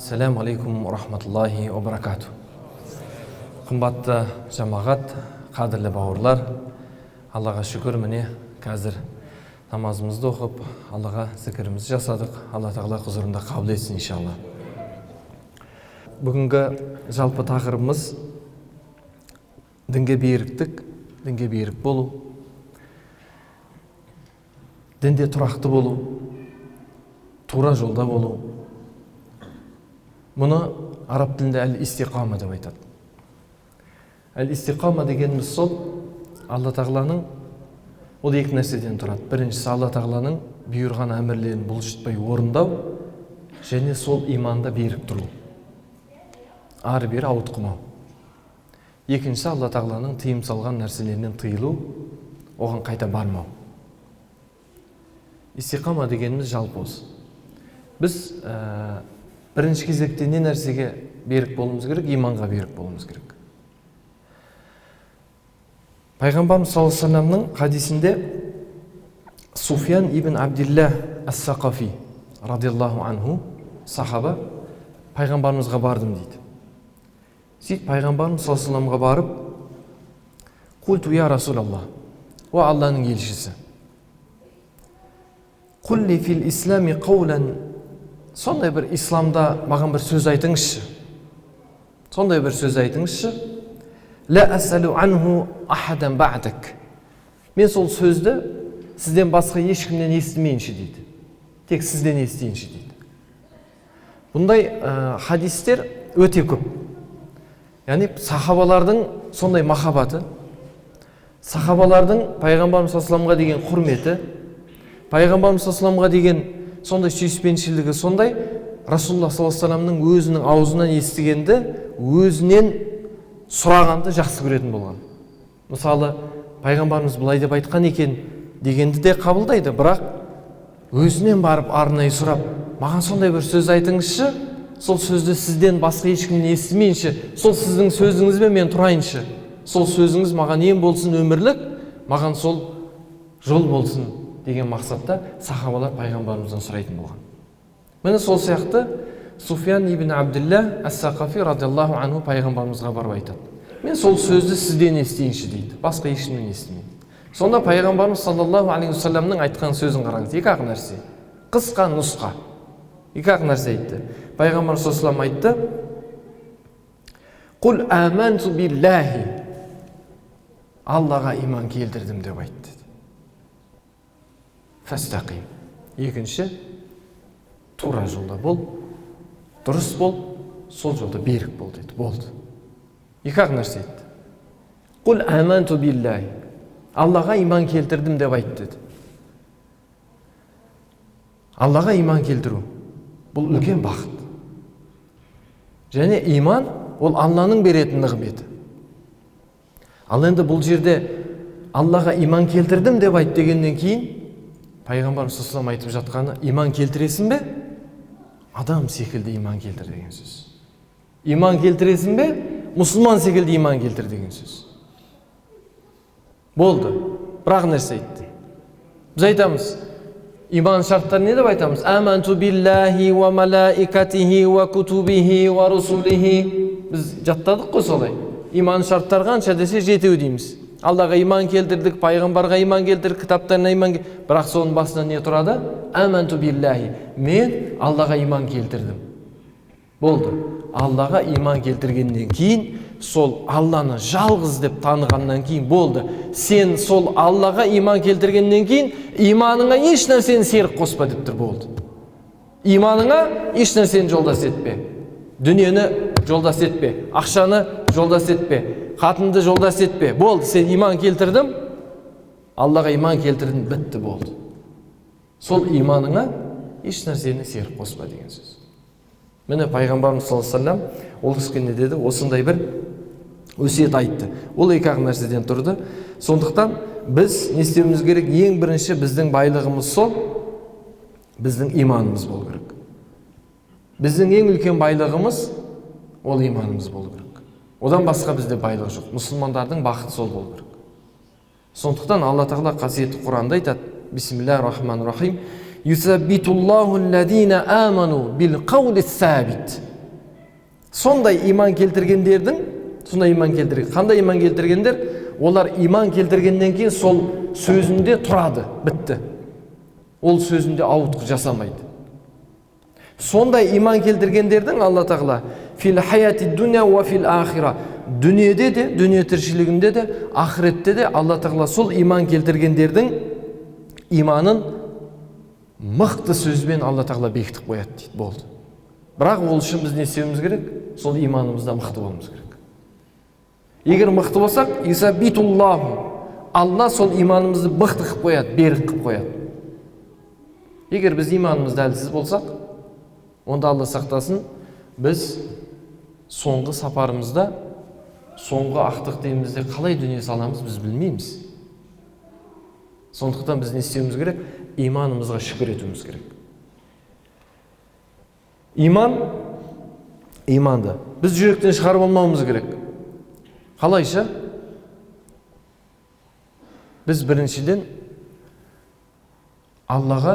Ассаламу алейкум рахматуллахи ва баракату. Қымбатты жамағат, қадірлі бауырлар, Аллаға шүкір, міне қазір намазымызды оқып, Аллаға зікірімізді жасадық. Алла тағала құзырында қабыл етсін иншалла. Бүгінгі жалпы тақырыбымыз дінге беріктік, дінге берік болу, дінде тұрақты болу, тура жолда болу. Мұны араб тілінде әл-истиқама деп айтады. Әл-истиқама дегеніміз сол, Алла тағаланың ол екі нәрседен тұрады. Біріншісі Алла тағаланың бұйырған әмірлерін бұлжытпай орындау, және сол иманда берік тұру. Ары-бері ауытқымау. Екіншісі Алла тағаланың тыйым салған нәрселерінен тыйылу, оған қайта бармау. Истиқама дегеніміз жалпы осы. Біз бірінші кезекте не нәрсеге берік болуымыз керек? Иманға берік болуымыз керек. Пайғамбарымыз саллаллаху алейхи ва салламның хадисінде Суфиян ибн Абдилла ас-Сақафи радиаллаху анху сахаба пайғамбарымызға бардым дейді. Сөйтіп пайғамбарымыз саллаллаху алейхи ва салламға барып, «Қульту я Расулаллах, о Алланың елшісі, құлли фил ислами қаулан, сондай бір исламда маған бір сөз айтыңызшы. Сондай бір сөз айтыңызшы. Ла асалу анху ахадан бa'дак. Мен сол сөзді сізден басқа ешкімнен естімейінші дейді. Тек сізден естейінші дейді. Бұндай хадистер өте көп. Яғни сахабалардың сондай махаббаты, сахабалардың пайғамбарымыз саллаллаху алейхи ва салламға деген құрметі, пайғамбарымыз саллаллаху алейхи ва салламға деген сондай сүйіспеншілігі, сондай Расулуллах саллаллаху алейхи ва салламның өзінің аузынан естігенді, өзінен сұрағанды жақсы көретін болған. Мысалы, пайғамбарымыз былай деп айтқан екен дегенді де қабылдайды, бірақ өзінен барып арнайы сұрап, маған сондай бір сөз айтыңызшы, сол сөзді сізден басқа ешкімнен естімейінші, сол сіздің сөзіңізбен мен тұрайыншы, сол сөзіңіз маған ем болсын өмірлік, маған сол жол болсын деген мақсатта сахабалар пайғамбарымыздан сұрайтын болған. Міне сол сияқты Суфиян ибн Абдилла ас-Сақафи радиаллаху анху пайғамбарымызға барып айтады. Мен сол сөзді сізден естейінші дейді, басқа ешкімнен естімейді. Сонда пайғамбарымыз саллаллаху алейхи ва салламның айтқан сөзін қараңыз, екі-ақ нәрсе. Қысқа нұсқа. Екі-ақ нәрсе айтты. Пайғамбарымыз саллаллаху алейхи ва саллям айтты: «Құл аманту биллахи». Аллаға иман келтірдім деп айтты. Фастақим. Екінші, тура жолда бол, дұрыс бол, сол жолда берік бол деді. Болды. Екі-ақ нәрсе айтты. Құл аманту биллахи. Аллаға иман келтірдім деп айтты деді. Аллаға иман келтіру бұл үлкен бақыт. Және иман ол Алланың беретін нығметі. Ал енді бұл жерде Аллаға иман келтірдім деп айт дегеннен кейін пайғамбарымыз саллаллаху алейхи ва саллям айтып жатқаны, иман келтіресің бе? Адам секілді иман келтір деген сөз. Иман келтіресің бе? Мұсылман секілді иман келтір деген сөз. Болды. Бірақ нәрсе айтты. Біз айтамыз, иман шарттары не деп айтамыз? Аманту биллахи ва малаикатихи ва кутубихи ва русулихи. Біз жаттадық қой солай. Иман шарттары қанша десе жетеу дейміз. Аллаға иман келтірдік, пайғамбарға иман келтірдік, кітаптарына иман келтірдік. Бірақ соның басында не тұрады? Аманту биллахи. Мен Аллаға иман келтірдім. Болды. Аллаға иман келтіргеннен кейін, сол Алланы жалғыз деп танығаннан кейін болды. Сен сол Аллаға иман келтіргеннен кейін, иманыңа еш нәрсені серік қоспа деп тұр, болды. Иманыңа еш нәрсені жолдас етпе. Дүниені жолдас етпе. Ақшаны жолдас етпе. Қатынды жолдас етпе. Болды, сен иман келтірдім, Аллаға иман келтірдім, бітті, болды. Сол иманыңа еш нәрсені серік қоспа деген сөз. Міне пайғамбарымыз саллаллаху алейхи ва саллям ол кісіге не деді? Осындай бір өсиет айтты. Ол екі-ақ нәрседен тұрды. Сондықтан біз не істеуіміз керек? Ең бірінші біздің байлығымыз сол, біздің иманымыз болу керек. Біздің ең үлкен байлығымыз ол иманымыз болу керек. Одан басқа бізде байлық жоқ. Мұсылмандардың бақыты сол болу керек. Сондықтан Алла тағала қасиетті Құранда айтады: Бисмиллахир-рахманир-рахим. Юсаббитуллаху аллазина аману бил қаули сабит. Сондай иман келтіргендердің, қандай иман келтіргендер? Олар иман келтіргеннен кейін сол сөзінде тұрады, бітті. Ол сөзінде ауытқу жасамайды. Сондай иман келтіргендердің Алла тағала фил хаяти дуня ва фил ахира, дүниеде де, дүние тіршілігінде де, ахиретте де Алла тағала сол иман келтіргендердің иманын мықты сөзбен Алла тағала бекітіп қояды дейді. Болды. Бірақ ол үшін біз не істеуіміз керек? Сол иманымызда мықты болуымыз керек. Егер мықты болсақ, Алла сол иманымызды мықты қылып қояды, берік қылып қояды. Егер біз иманымызды әлсіз болсақ, онда Алла сақтасын, біз соңғы сапарымызда, соңғы ақтық деймізде қалай дүние саламыз, біз білмейміз. Сондықтан біз не істеуіміз керек? Иманымызға шүкір етуіміз керек. Иманды біз жүректен шығарып алмауымыз керек. Қалайша? Біз біріншіден Аллаға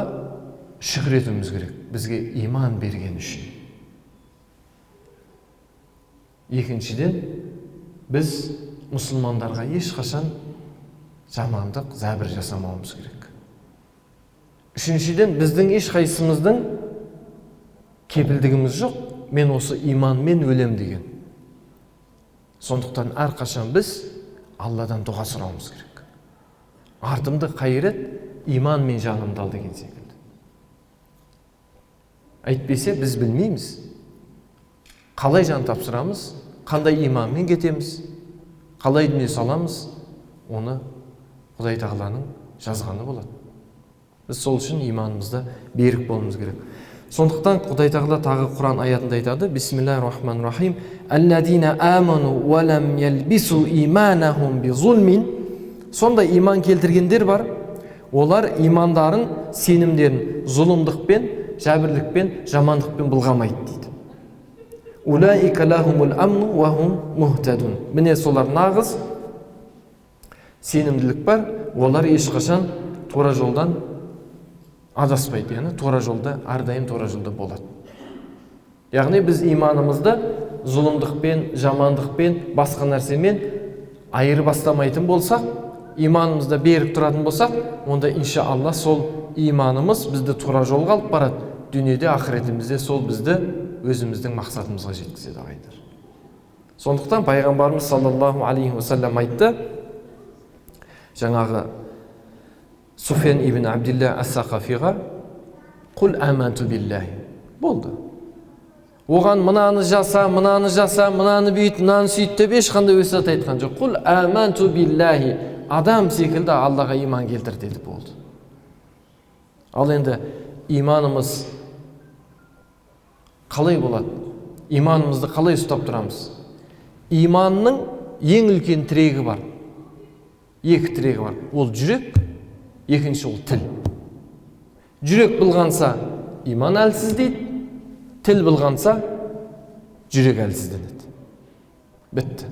шүкір етуіміз керек, бізге иман берген үшін. Екіншіден, біз мұсылмандарға ешқашан жамандық, зәбір жасамауымыз керек. Үшіншіден, біздің ешқайсымыздың кепілдігіміз жоқ, мен осы иманмен өлем деген. Сондықтан әрқашан біз Алладан дұға сұрауымыз керек. Артымды қайырет, иман мен жанымды ал деген секілді. Әйтпесе біз білмейміз. Қалай жан тапсырамыз, қандай иманмен кетеміз, қалай дүние саламыз, оны Құдай тағаланың жазғаны болады. Біз сол үшін иманымызда берік болуымыз керек. Сондықтан Құдай тағала тағы Құран аятында айтады: Бисмиллахир-рахманир-рахим. Алладина аману ва лам ялбису иманахум бизулмин. Сондай иман келтіргендер бар. Олар имандарын, сенімдерін зұлымдықпен, жәбірлікпен, жамандықпен былғамайды дейді. Улаика лахумул амну ва хум мухтадун. Міне солар нағыз сенімділік бар. Олар ешқашан тура жолдан адаспайды, яғни тура жолда, әрдайым тура жолда болады. Яғни біз иманымызды зұлымдықпен, жамандықпен, басқа нәрсемен айыры бастамайтын болсақ, иманымызда берік тұратын болсақ, онда иншалла сол иманымыз бізді тура жолға алып барады. Дүниеде, ақыретімізде сол бізді өзіміздің мақсатымызға жеткізеді ағайындар. Сондықтан пайғамбарымыз саллаллаху алейхи уассалам айтты, жаңағы Суфиян ибн Абдилла ас-Сақафиға: "Құл аманту биллахи." Болды. Оған мынаны жаса, мынаны бүйт, мынаны сүйт деп ешқандай өсиет айтқан жоқ. "Құл аманту биллахи." Адам секілді Аллаға иман келтір деді, болды. Ал енді иманымыз қалай болады? Иманымызды қалай ұстап тұрамыз? Иманның ең үлкен тірегі бар. Екі тірегі бар. Ол жүрек, екінші ол тіл. Жүрек былғанса, иман әлсіз дейді. Тіл былғанса, жүрек әлсізденеді. Бітті.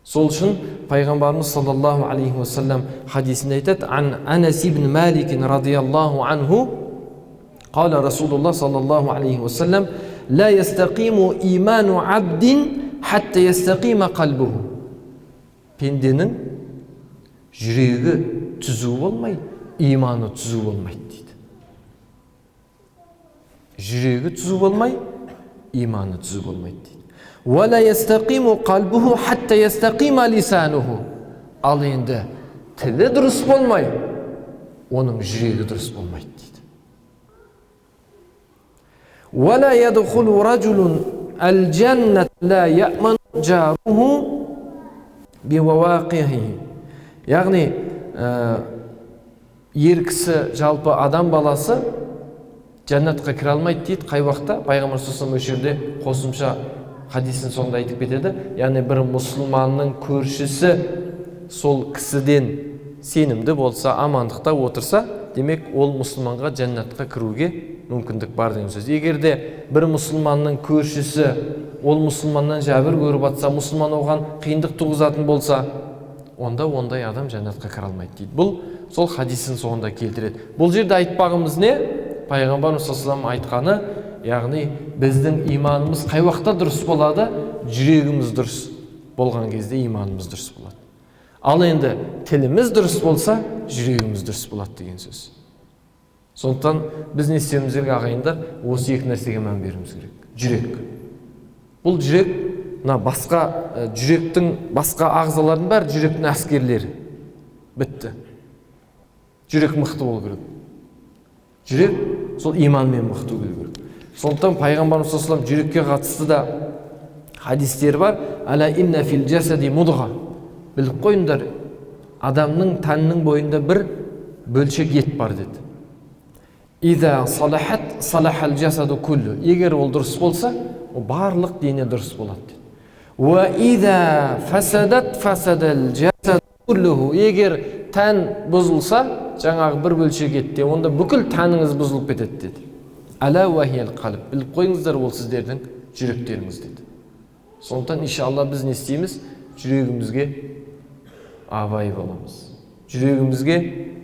Сол үшін пайғамбарымыз саллаллаху алейхи уассалам хадисінде айтады: "Ан Анас ибн Малик радияллаху анху, қала Расулуллах саллаллаху алейхи уассалам: ла ястақиму иману абдин хатта ястақима қалбуху." Пенденің жүрегі түзу болмай, иманы түзу болмайды дейді. Жүрегі түзу болмай, иманы түзу болмайды дейді. وَلَا يَسْتَقِيمُ قَلْبُهُ حَتَّى يَسْتَقِيمَ لِسَانُهُ. Ал енді тілі дұрыс болмай, оның жүрегі дұрыс болмайды дейді. وَلَا يَدْخُلُ رَجُلٌ الْجَنَّةَ لَا يَأْمَنُ جَارُهُ بِوَوَاقِهِ. Яғни ер кісі, жалпы адам баласы жәннатқа кіре алмайды дейді. Қай уақытта? Пайғамбар саллаллаху алейхи ва саллям қосымша хадисін сонда айтып кетеді. Яғни бір мұсылманның көршісі сол кісіден сенімді болса, амандықта отырса, демек ол мұсылманға жәннатқа кіруге мүмкіндік бар деген сөз. Егер де бір мұсылманның көршісі ол мұсылманнан жәбір көріп жатса, мұсылман оған қиындық туғызатын болса, онда ондай адам жәннатқа кіре алмайды дейді. Бұл сол хадисін соңында келтіреді. Бұл жерде айтпағымыз не? пайғамбарымыз саллаллаху алейхи айтқаны, яғни біздің иманымыз қай уақытта дұрыс болады? Жүрегіміз дұрыс болған кезде иманымыз дұрыс болады. Ал енді тіліміз дұрыс болса, жүрегіміз дұрыс болады деген сөз. Сондықтан біз не істеуіміз керек ағайындар? Осы екі нәрсеге мән беруіміз керек. Жүрек. Бұл жүрек, басқа жүректің басқа ағзалардың бәрі жүректің әскерлері. Бітті. Жүрек мықты болу керек. Жүрек сол иманмен мықты болу керек. Сондықтан пайғамбарымыз саллаллаху алейхи жүрекке қатысты да хадистер бар. Ала инна фил жасади мудға. Біліп қойыңдар, адамның тәннің бойында бір бөлшек ет бар деді. Иза салахат салахал жасаду куллу. Егер ол дұрыс болса, ол барлық дене дұрыс болады деді. Ва иза фасадат фасадал жасаду куллуху. Егер тән бұзылса, жаңағы бір бөлшек етте, онда бүкіл тәніңіз бұзылып кетеді деді. Ала вахиял қалып. Біліп қойыңыздар, ол сіздердің жүректеріңіз деді. Сондықтан иншалла біз не істейміз? Жүрегімізге абай боламыз. Жүрегімізге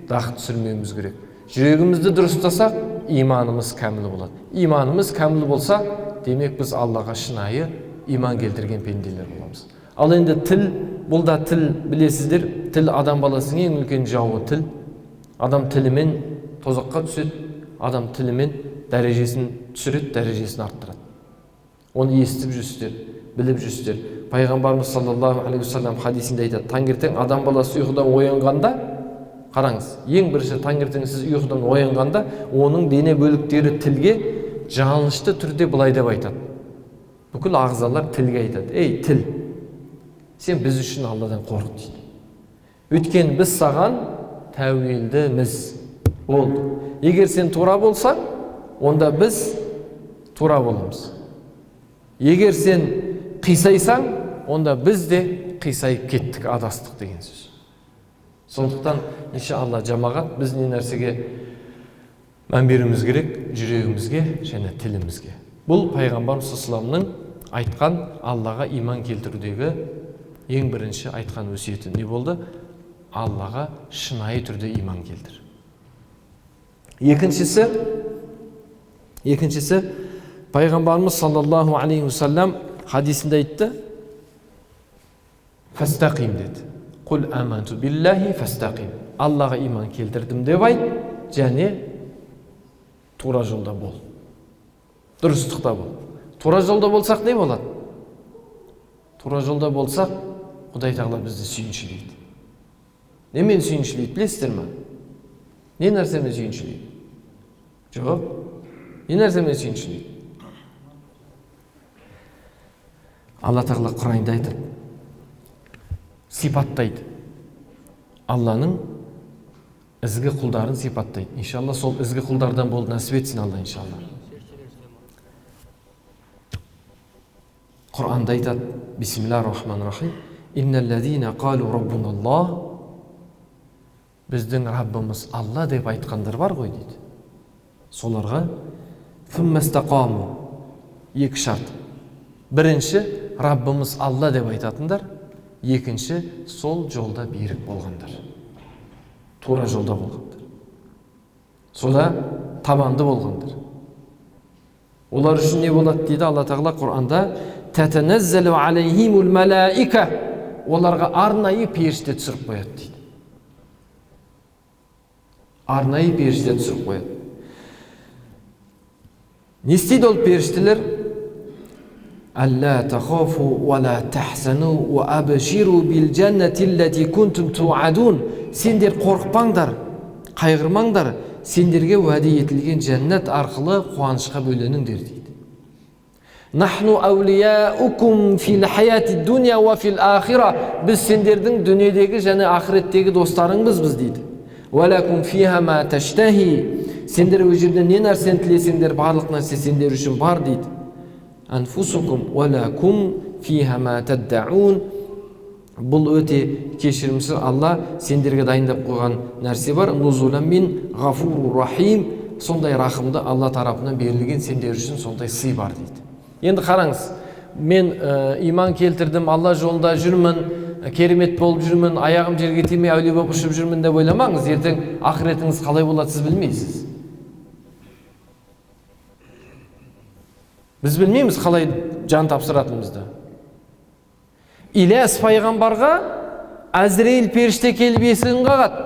дақ түсірмеуіміз керек. Жүрегімізді дұрыстасақ, иманымыз кәміл болады. Иманымыз кәміл болса, демек біз Аллаға шынайы иман келтірген пенделер боламыз. Ал енді тіл, бұл да тіл, білесіздер, тіл адам баласының ең үлкен жауы тіл. Адам тілімен тозаққа түседі, адам тілімен дәрежесін түсіреді, дәрежесін арттырады. Оны естіп жүрсіздер, біліп жүрсіздер. Пайғамбарымыз саллаллаху алейхи вассалам хадисінде айтады, таңертең адам баласы ұйқыдан оянғанда, қараңыз, ең бірінші таңертең сіз ұйқыдан оянғанда, оның дене бөліктері тілге жалынышты түрде былай деп айтады. Бүкіл ағзалар тілге айтады: ей тіл, сен біз үшін Алладан қорық дейді. Өйткені біз саған тәуелдіміз. Болды. Егер сен тура болсаң, онда біз тура боламыз. Егер сен қисайсаң, онда біз де қисайып кеттік, адастық деген сөз. Сондықтан иншалла жамағат біз не нәрсеге мән беруіміз керек? Жүрегімізге және тілімізге. Бұл пайғамбарымыз саллаллаху айтқан Аллаға иман келтірудегі ең бірінші айтқан өсиеті не болды? Аллаға шынайы түрде иман келтір. Екіншісі пайғамбарымыз саллаллаху алейхи вассалам хадисінде айтты: фастақим деді. Құл аманту биллахи фастақим. Аллаға иман келтірдім деп айт, және тура жолда бол. Дұрыстықта бол. Тура жолда болсақ не болады? Тура жолда болсақ, Құдай Тағала бізді сүйіншілейді. Немен сүйіншілейді, білесіздер ме? Не нәрсемен сүйіншілейді? Жоқ. Не нәрсемен сүйіншілейді? Алла Тағала Құранында айтады, сипаттайды. Алланың ізгі құлдарын сипаттайды. Иншалла сол ізгі құлдардан болды нәсіп етсін Алла, иншалла. Құранда айтады, бисмиллахир-рахманир-рахим, инналлазина қалу раббуналлах. Біздің Раббымыз Алла деп айтқандар бар ғой дейді. Соларға фуммастақаму. Екі шарт. Бірінші, Раббымыз Алла деп айтатындар. Екінші, сол жолда берік болғандар. Тура жолда болғандар. Сода табанды болғандар. Олар үшін не болады дейді Алла Тағала Құранда? Тәтәнәззәлу алейхимул мәләика. Оларға арнайы періште түсіріп қояды дейді. Арнайы періште түсіріп қояды. Не істейді ол періштелер? Алла тахафу ва ла тахзану ва абширу бил джаннати аллати кунтум туадун. Сендер қорықпаңдар, қайғырмаңдар, сендерге уәде етілген жәннат арқылы қуанышқа бөленіңдер дейді. Нахну аулияукум фил хаяти дуния ва фил ахира. Біз сендердің дүниедегі және ақыреттегі достарыңбызбыз дейді. Валакум фиха ма таштахи. Сендер өз жерде не нәрсені тілесеңдер, барлық нәрсе сендер үшін бар дейді. Анфусукум валакум фиха ма таддаун. Бұл өте кешірімсіз Алла сендерге дайындап қойған нәрсе бар. Нузулан мин ғафуру рахим. Сондай рахымды Алла тарапынан берілген сендер үшін сондай сый бар дейді. Енді қараңыз, мен иман келтірдім, Алла жолында жүрмін, керемет болып жүрмін, аяғым жерге тимей әулие болып ұшып жүрмін деп ойламаңыз. Ертең ақыретіңіз қалай болады сіз білмейсіз. Біз білмейміз қалай жан тапсыратынымызды. Ильяс пайғамбарға Әзірейіл періште келіп есігін қағады,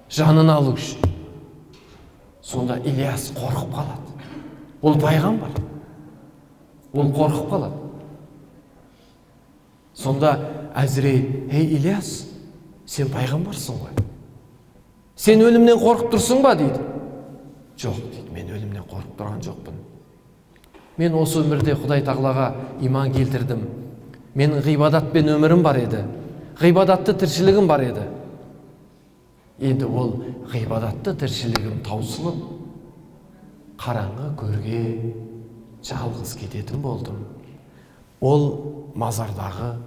жанын алу үшін. Сонда Ильяс қорқып қалады. Ол пайғамбар. Ол қорқып қалады. Сонда Әзірейіл: «Ей Ильяс, сен пайғамбарсың ғой. Сен өлімнен қорқып тұрсың ба?» дейді. «Жоқ», дейді, «мен өлімнен қорқып тұрған жоқпын. Мен осы өмірде Құдай тағалаға иман келтірдім. Менің ғибадатпен өмірім бар еді. Ғибадатты тіршілігім бар еді. Енді ол ғибадатты тіршілігім таусылып, қараңғы көрге жалғыз кететін болдым. Ол мазардағы,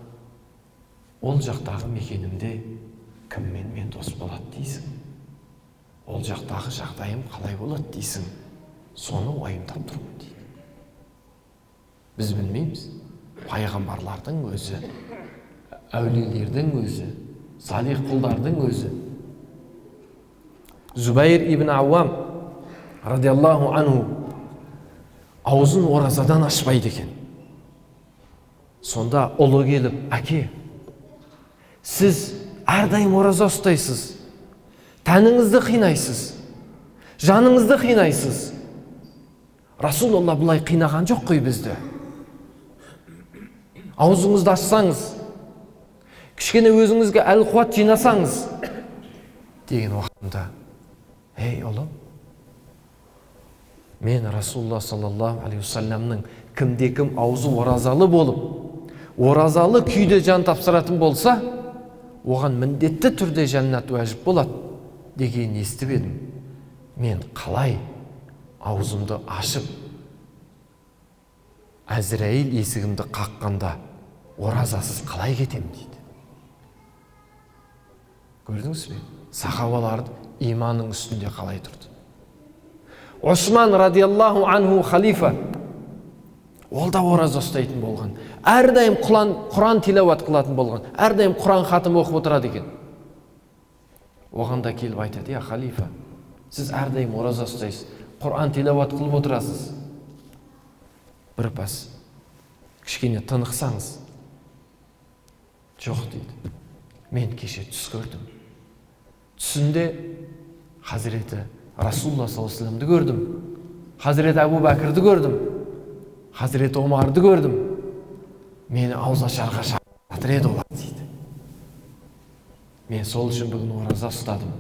ол жақтағы мекенімде кіммен мен дос болады дейсің? Ол жақтағы жағдайым қалай болады дейсің? Соны уайымдап тұрмын» дейді. Біз білмейміз. Пайғамбарлардың өзі, әулиелердің өзі, салих құлдардың өзі. Зубайр ибн Ауам радиаллаху анху аузын оразадан ашпайды екен. Сонда ұлы келіп: «Әке, сіз әрдайым ораза ұстайсыз, тәніңізді қинайсыз, жаныңызды қинайсыз. Расулалла бұлай қинаған жоқ қой бізді. Аузыңызды ашсаңыз, кішкене өзіңізге әл-қуат жинасаңыз» деген уақытында: «Ей ұлым, мен Расулалла саллаллаху алейхи уассаламның кімде-кім аузы оразалы болып, оразалы күйде жан тапсыратын болса, оған міндетті түрде жәннат уәжіп болады деген естіп едім. Мен қалай аузымды ашып, Әзірейіл есігімді қаққанда оразасыз қалай кетем?» дейді. Көрдіңіз бе? Сахабалар иманның үстінде қалай тұрды. Осман радиаллаху анху халифа, ол да ораза ұстайтын болған. Әрдайым Құран тилауат қылатын болған. Әрдайым Құран хатым оқып отырады екен. Оған да келіп айтады: «Я халифа, сіз әрдайым ораза ұстайсыз, Құран тилауат қылып отырасыз. Бір пас кішкене тынықсаңыз». «Жоқ», дейді, «мен кеше түс көрдім. Түсінде Хазіреті Расулалла саллаллаху алейхи вассаламды көрдім, Хазіреті Әбу Бәкірді көрдім, Хазіреті Омарды көрдім. Мені ауыз ашарға шақырып еді олар», дейді. «Мен сол үшін бүгін ораза ұстадым.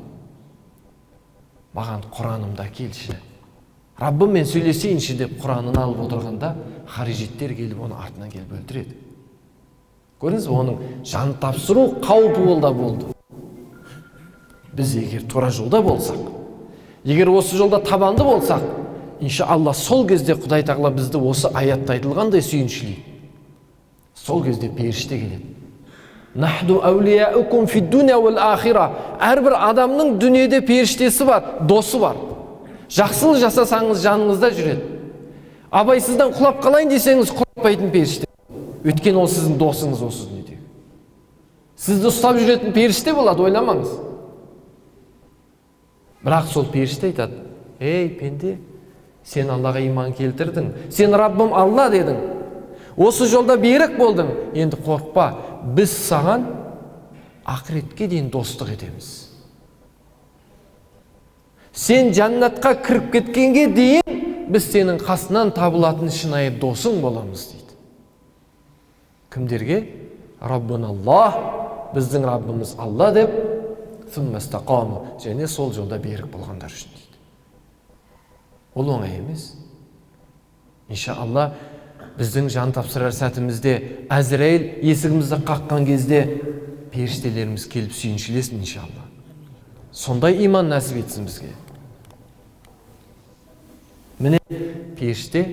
Маған Құранымда келші, Раббыммен сөйлесейінші» деп Құранын алып отырғанда, харижиттер келіп оны артынан келіп өлтіреді. Көрдіңіз бе, оның жан тапсыру қаупі болды. Біз егер тура жолда болсақ, егер осы жолда табанды болсақ, иншалла сол кезде Құдай тағала бізді осы аятта айтылғандай сүйіншілейді. Сол кезде періште келеді. «Нахду әулияукум фид дуния вал ахира». Әрбір адамның дүниеде періштесі бар, досы бар. Жақсылық жасасаңыз жаныңызда жүреді. Абайсыздан құлап қалайын десеңіз құлаппайтын періште. Өйткені ол сіздің досыңыз осы дүниедегі. Сізді ұстап жүретін періште болады, ойламаңыз. Бірақ сол періште айтады: «Ей пенде, сен Аллаға иман келтірдің, сен Раббым Алла дедің, осы жолда берік болдың, енді қорқпа, біз саған ақыретке дейін достық етеміз. Сен жаннатқа кіріп кеткенге дейін біз сенің қасынан табылатын шынайы досың боламыз» дейді. Кімдерге? Раббын Аллах, біздің Раббымыз Алла деп, және сол жолда берік болғандар үшін дейді. Ол оңай емес. Иншалла біздің жан тапсырар сәтімізде Әзірейіл есігімізді қаққан кезде періштелеріміз келіп сүйіншілесін иншалла. Сондай иман нәсіп етсін бізге. Міне періште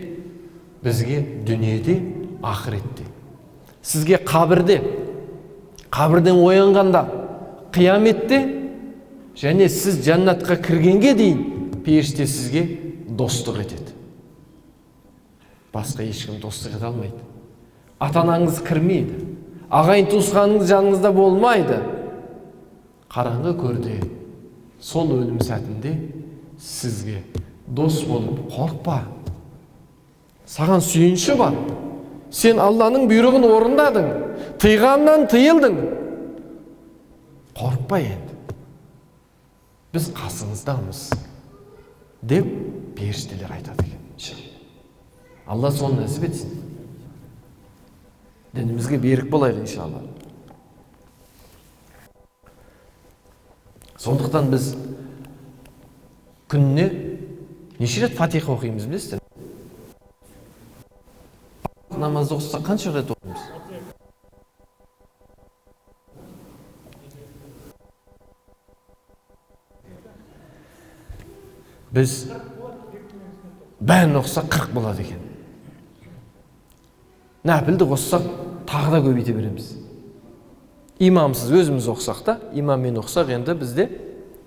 бізге дүниеде, ақыретте, сізге қабірден оянғанда, қияметте, және сіз жәннатқа кіргенге дейін періште сізге достық етеді. Басқа ешкім достық ете алмайды. Ата-анаңыз кірмейді, ағайын туысқаныңыз жаныңызда болмайды. Қараңғы көрде, сол өлім сәтінде сізге дос болып қорықпа. Саған сүйінші бар. Сен Алланың бұйрығын орындадың, тыйғаннан тыйылдың. Қорықпа енді. Біз қасыңыздамыз деп періштелер айтады екен. Алла соны нәсіп етсін. Дінімізге берік болайық иншалла. Сондықтан біз күніне неше рет фатиха оқимыз білесіздер? Намазды оқысақ қанша рет оқимыз? Біз бәрін оқысақ 40 болады екен. Нәпілді қоссақ тағы да көбейте береміз. Имамсыз өзіміз оқысақ та, имаммен оқысақ енді бізде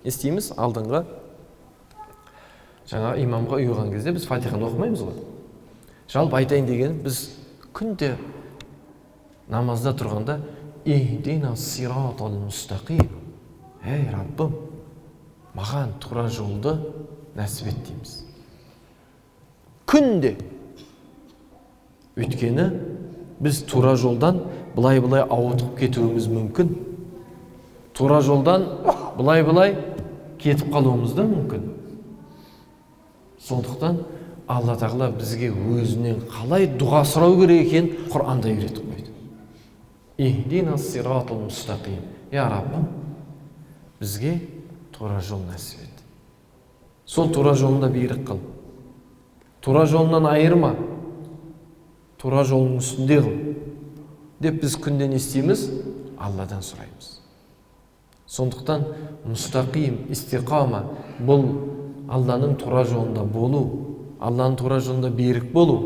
естейміз алдыңғы жаңа имамға ұйыған кезде біз фатиханы оқымаймыз ғой. Жалпы айтайын деген, біз күнде намазда тұрғанда ихдина сиратал мустақим. Ей Раббым, маған тура жолды нәсіп ет дейміз. Күнде. Өйткені біз тура жолдан былай-былай ауытып кетуіміз мүмкін. Тура жолдан былай-былай кетіп қалуымыз да мүмкін. Сондықтан Алла Тағала бізге өзінен қалай дұға сұрау керек екен Құр'анда үйретіп қойды. Ихдина сиратал мустақим. Я Раббым, бізге тура жол нәсіп ет. Сол тура жолында берік қыл. Тура жолынан айырма. Тура жолының үстінде қыл. Деп біз күнде не істейміз? Алладан сұраймыз. Сондықтан мустақим, истиқама бұл Алланың тура жолында болу, Алланың тура жолында берік болу.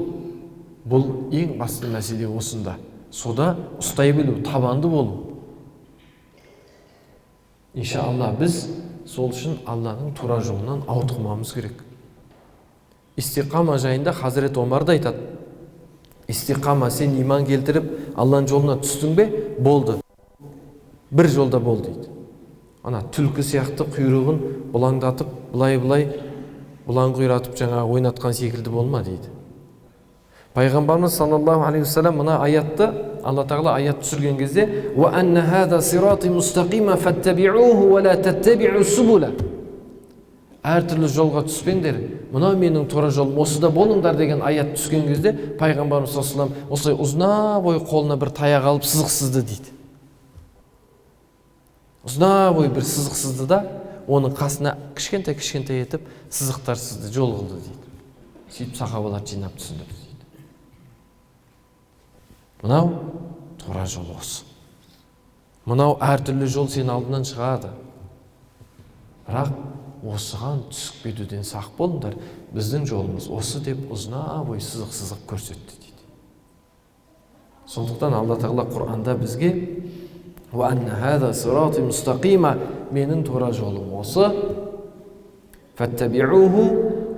Бұл ең басты мәселе осында. Сода ұстай білу, табанды болу. Иншалла біз сол үшін Алланың тура жолынан ауытқымамыз керек. Истиқама жайында Хазірет Омар да айтады. Истиқама, сен иман келтіріп, Алланың жолына түстің бе? Болды. Бір жолда бол дейді. Ана түлкі сияқты құйрығын бұлаңдатып, бұлай-бұлай бұлаң құйратып жаңа ойнатқан секілді болма дейді. Пайғамбарымыз саллаллаху алейхи вассалам мына аятты Алла Тағала аят түсірген кезде «Ва анна хада сирати мустақима фаттаби'уху ва ла таттаби'у субула». Әртүрлі жолға түспеңдер, мынау менің тура жолым, осыда болыңдар деген аят түскен кезде Пайғамбарымыз саллаллаху алейхи вассалам осылай ұзына бойы қолына бір таяқ алып сызық сызды дейді. Ұзына бойы бір сызық сызды да, оның қасына кішкентай етіп сызықтар сызды, жол қылды дейді. Сөйтіп сахабалар жинап түсіндірді дейді. Мынау тура жол осы. Мынау әртүрлі жол сен алдынан шығады. Бірақ осыған түсіп кетуден сақ болыңдар, біздің жолымыз осы деп ұзына бой сызық көрсетті дейді. Сондықтан Алла Тағала Құр'анда бізге «Ва анна хада сирати мустақима» менің тура жолым осы. «Фаттаби'уху»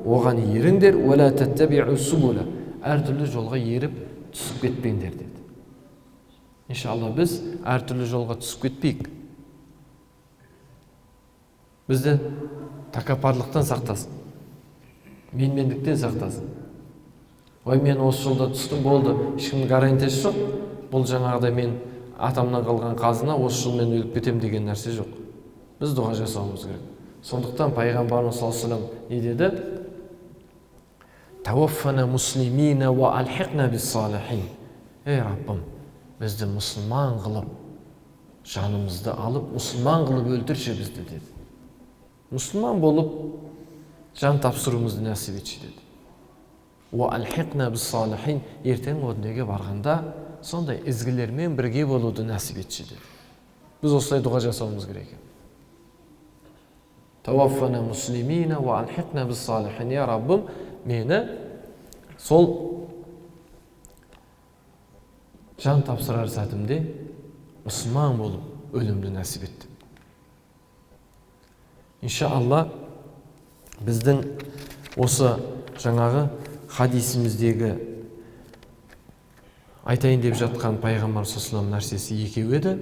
оған еріңдер, «Ва ла таттаби'у субула» әртүрлі жолға еріп түсіп кетпеңдер деді. Иншалла біз әртүрлі жолға түсіп кетпейік. Бізді тәкаппарлықтан сақтасын, менмендіктен сақтасын. Ой, мен осы жолда түстім, болды, ешкімнің гарантиясы жоқ. Бұл жаңағыдай мен атамнан қалған қазына осы жолмен өліп кетем деген нәрсе жоқ. Біз дұға жасауымыз керек. Сондықтан Пайғамбарымыз саллаллаху алейхи вассалам не деді? Тауаффана муслимина ва алхиқна бис салихин. Ей Раббым, бізді мұсылман қылып, жанымызды алып, мұсылман қылып өлтірші бізді деді. Мұсылман болып жан тапсыруымызды нәсіп етші деді. Ва алхиқна бис салихин, ертең о дүниеге барғанда сондай ізгілермен бірге болуды нәсіп етші деді. Біз осылай дұға жасауымыз керек. Тауаффана муслимина ва алхиқна бис салихин. Я Раббым, мені сол жан тапсырар сәтімде мұсылман болып өлімді нәсіп етті. Иншалла біздің осы жаңағы хадисіміздегі айтайын деп жатқан Пайғамбар саллаллаху алейхи нәрсесі екеуі еді.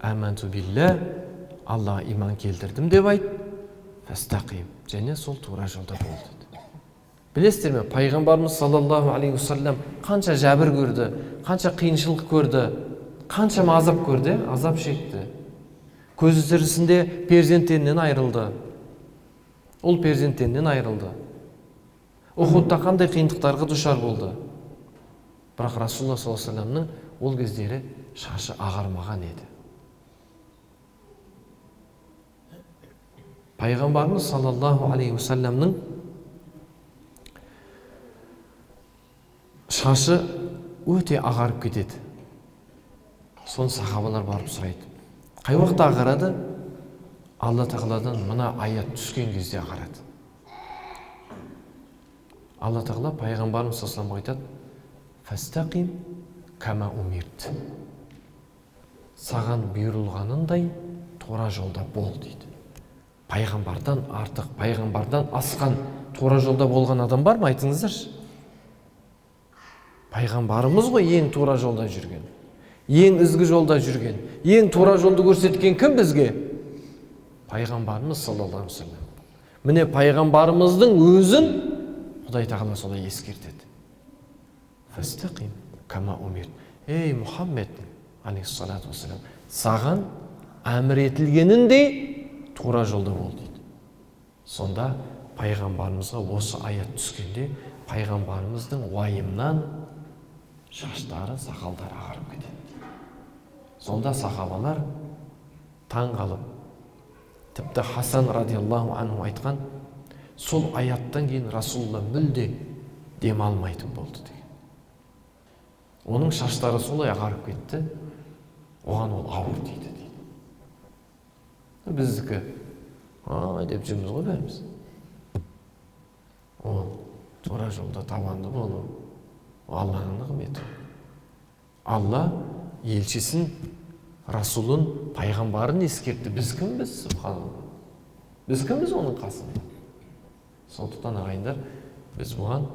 Аманту билля, Алла иман келтірдім деп айт, фастақим, және сол тура жолда бол деді. Білесіздер ме, пайғамбарымыз саллаллаху алейхи уассалам қанша жәбір көрді, қанша қиыншылық көрді, қанша азап көрді, азап шекті. Көзі тірісінде перзенттерінен айырылды. Ол перзенттерінен айырылды. Ухудта қандай қиындықтарға душар болды. Бірақ Расулулла саллаллаху алейхи уассаламның ол кездері шашы ағармаған еді. Пайғамбарымыз саллаллаху алейхи уассаламның шашы өте ағарып кетеді. Соны сахабалар барып сұрайды. Қай уақытта ағарады? Алла тағаладан мына аят түскен кезде ағарады. Алла тағала пайғамбарымыз саллаллаху алейхи айтады: «Фастақим кама умирт». Саған бұйырылғанындай тура жолда бол дейді. Пайғамбардан артық, пайғамбардан асқан тура жолда болған адам бар ма, айтыңыздаршы? Пайғамбарымыз ғой ең тура жолда жүрген, ең ізгі жолда жүрген, ең тура жолды көрсеткен кім бізге? Пайғамбарымыз саллаллаху алейхи вассалам. Міне пайғамбарымыздың өзін Құдай тағала солай ескертеді. Фастақим кама умирт. Ей Мұхаммед алейхиссалату вассалам, саған әмір етілгеніндей тура жолда бол дейді. Сонда пайғамбарымызға осы аят түскенде пайғамбарымыздың уайымнан шаштары, сақалдары ағарып кетеді. Сонда сахабалар таң қалып, тіпті Хасан радиаллаху анху айтқан, сол аяттан кейін Расулулла мүлде демалмайтын болды деген. Оның шаштары солай ағарып кетті, оған ол ауыр дейді. Біздікі деп жүрміз ғой бәріміз. Ол тура жолда табанды болу, Алланың нығметі. Алла елшісін, Расулын, пайғамбарын ескертті. Біз кімбіз? Біз кімбіз оның қасында? Сондықтан ағайындар, біз бұған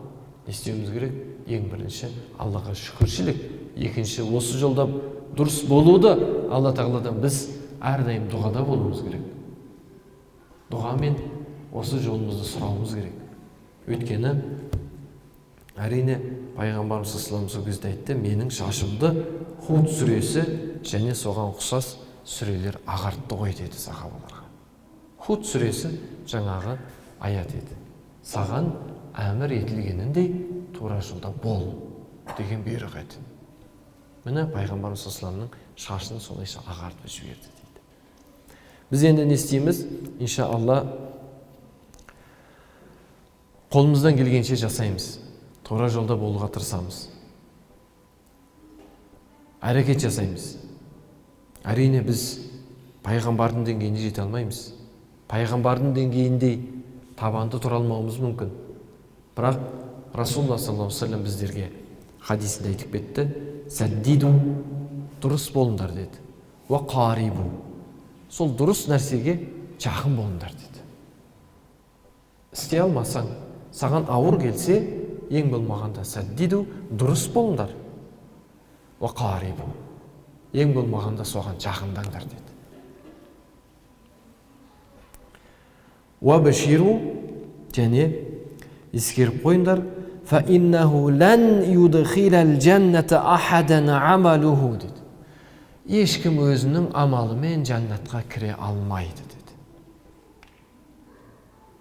не істеуіміз керек? Ең бірінші Аллаға шүкіршілік, екінші осы жолда дұрыс болуды Алла тағаладан біз әрдайым дұғада болуымыз керек. Дұғамен осы жолымызды сұрауымыз керек. Өйткені әрине пайғамбарымыз саллаллаху алейхи вассалам айтты: менің шашымды Худ сүресі және соған ұқсас сүрелер ағартты ғой деді сахабаларға. Худ сүресі жаңағы аят еді. Саған әмір етілгеніндей тура жолда бол деген бұйрық еді. Міне пайғамбарымыз саллаллаху алейхи вассаламның шашын солайша ағартып жіберді дейді. Біз енді не істейміз? Иншалла қолымыздан келгенше жасаймыз. Тура жолда болуға тырысамыз. Әрекет жасаймыз. Әрине біз пайғамбардың деңгейіне жете алмаймыз. Пайғамбардың деңгейіндей табанды тұра алмауымыз мүмкін. Бірақ Расулулла саллаллаху алейхи вассалам біздерге хадисінде айтып кетті: «Сәддиду, дұрыс болыңдар» деді. «Ва қарибу, сол дұрыс нәрсеге жақын болыңдар» деді. Істей алмасаң, саған ауыр келсе, ең болмағанда сәддиду, дұрыс болыңдар. «Ва қарибу, ең болмағанда соған жақындаңдар» деді. «Ва баширу, және ескеріп қойыңдар, فَإِنَّهُ لَنْ يُدْخِلَ الْجَنَّةَ أَحَدًا عَمَلُهُ» деді. Ешкім өзінің амалымен жәннатқа кіре алмайды деді.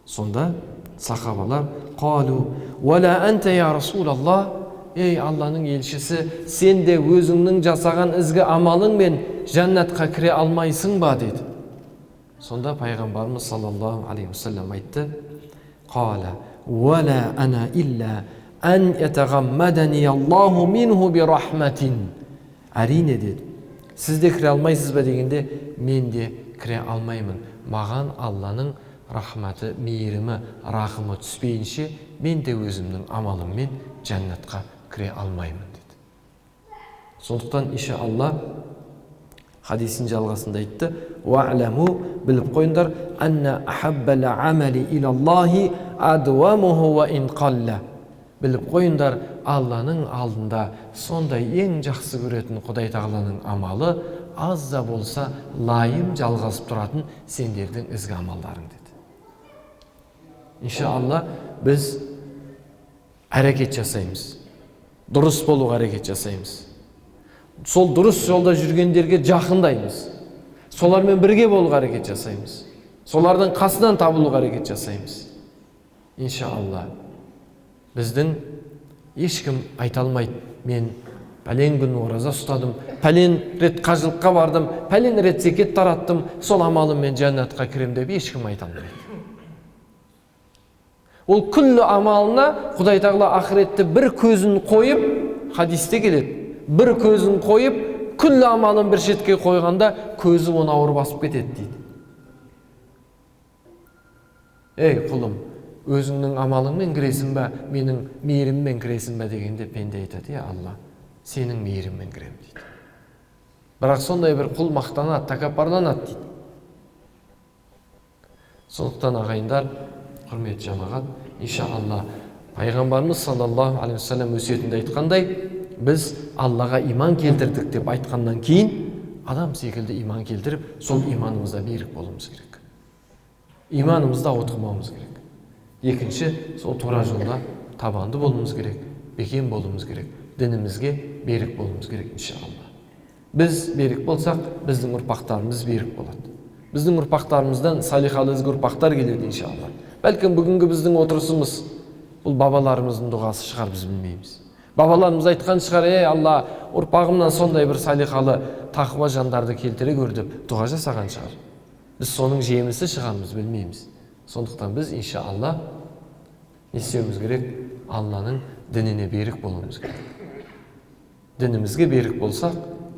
Сонда сахабалар: «Қалу, وَلَا أَنْتَ يَا رَسُولَ اللَّهِ» Ей Алланың елшісі, сен де өзіңнің жасаған ізгі амалыңмен жәннатқа кіре алмайсың ба деді. Сонда пайғамбарымыз саллаллаху алейхи вассалам айтты: «Қала, وَلَا أَنَا إِلَّا أَنْ يَتَغَمَّدَنِيَ اللَّهُ مِنْهُ بِرَحْمَةٍ» Әрине деді, сіз де кіре алмайсыз ба дегенде, мен де кіре алмаймын. Маған Алланың рахматы, мейірімі, рахымы түспейінше, мен де өзімнің амалыммен жәннатқа кіре алмаймын деді. Сондықтан иншалла хадисін жалғасында айтты: «Ва'ламу, біліп қойыңдар, анна ахаббал амали илаллахи адвамуху ва ин қалла». Біліп қойыңдар, Алланың алдында сондай ең жақсы көретін Құдай тағаланың амалы аз да болса лайым жалғасып тұратын сендердің ізгі амалдарың деді. Иншалла біз әрекет жасаймыз. Дұрыс болуға әрекет жасаймыз. Сол дұрыс жолда жүргендерге жақындаймыз. Солармен бірге болуға әрекет жасаймыз. Солардың қасынан табылуға әрекет жасаймыз. Иншалла. Біздің ешкім айта алмайды, мен пәлен күн ораза ұстадым, пәлен рет қажылыққа бардым, пәлен рет зекет тараттым, сол амалыммен жәннатқа кірем деп ешкім айта алмайды. Ол күллі амалына Құдай тағала ақыретте бір көзін қойып, хадисте келеді, бір көзін қойып, күллі амалын бір шетке қойғанда көзі оны ауыр басып кетеді дейді. Ей құлым, өзіңнің амалыңмен кіресің бе, менің мейіріммен кіресің бе дегенде пенде айтады, я Алла, сенің мейіріммен кірем дейді. Бірақ сондай бір құл мақтанады, тәкаппарланады дейді. Сондықтан ағайындар, құрметті жамағат, иншалла, пайғамбарымыз саллаллаху алейхи уассалам өсиетінде айтқандай, біз Аллаға иман келтірдік деп айтқаннан кейін, адам секілді иман келтіріп, сол иманымызда берік болуымыз керек. Иманымызда ауытқымауымыз керек. Екінші, сол тура жолда табанды болуымыз керек, бекем болуымыз керек, дінімізге берік болуымыз керек, иншалла. Біз берік болсақ, біздің ұрпақтарымыз берік болады. Біздің ұрпақтарымыздан салихалы ізгі ұрпақтар келеді, иншалла. Бәлкім бүгінгі біздің отырысымыз бұл бабаларымыздың дұғасы шығар, біз білмейміз. Бабаларымыз айтқан шығар, ей Алла, ұрпағымнан сондай бір салихалы, тақуа жандарды келтіре көр деп дұға жасаған шығар. Біз соның жемісі шығармыз, білмейміз. Сондықтан біз иншалла не істеуіміз керек? Алланың дініне берік болуымыз керек. Дінімізге берік болсақ,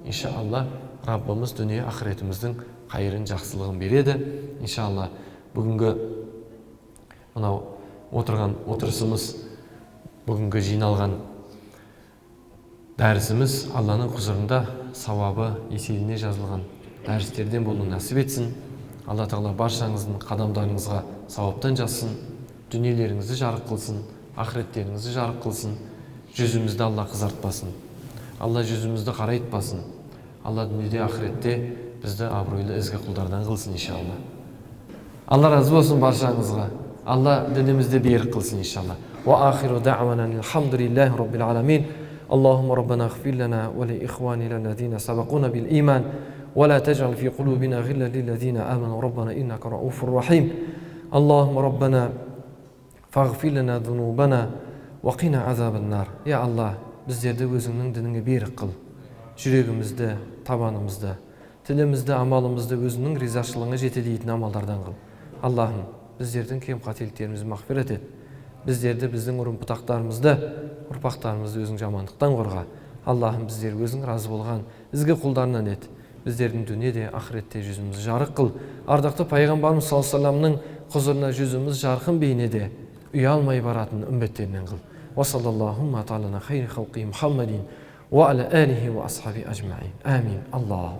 иншалла Раббымыз дүние ақыретіміздің қайырын, жақсылығын береді. Иншалла бүгінгі мынау отырған отырысымыз, бүгінгі жиналған дәрісіміз Алланың құзырында сауабы еселіне жазылған дәрістерден болуын нәсіп етсін. Алла тағала баршаңыздың қадамдарыңызға сауаптан жазсын, дүниелеріңізді жарық қылсын, ақыреттеріңізді жарық қылсын, жүзімізді Алла қызартпасын, Алла жүзімізді қарайтпасын, Алла дүниеде ақыретте бізді абыройлы ізгі құлдардан қылсын, иншалла. Алла разы болсын баршаңызға, Алла дінімізді берік қылсын, иншалла. Ва ахиру дa'вана алхамдулиллахи раббил аламин. Аллахумма раббана иghfir лана ва ли ихванина аллазина сабақуна бил иман. ولا تجعل في قلوبنا غلا للذين آمنوا ربنا إنك رؤوف رحيم اللهم ربنا فاغفر لنا ذنوبنا وقنا عذاب النار يا الله біздерді өзіңнің дініңе берік қыл, жүрегімізді, табанымызды, тілімізді, амалымызды өзіңнің ризашылығыңа жетелейтін амалдардан қыл. Аллахым, біздердің кем қателіктерімізді мағфират ет, біздерді, біздің ұрпақтарымызды өзің жамандықтан қорға. Аллахым, біздер өзің разы болған ізгі құлдарынан ет. Біздердің дүниеде, ақыретте жүзіміз жарық қыл. Ардақты пайғамбарымыз саллаллаху алейхи вассаламның құзырына жүзіміз жарқын бейнеде ұялмай баратын үмбеттерінен қыл. Ва саллаллахумма ta'ala khayri khalqi Muhammadin wa ala alihi wa ashabi ajma'in. Amin. Allahu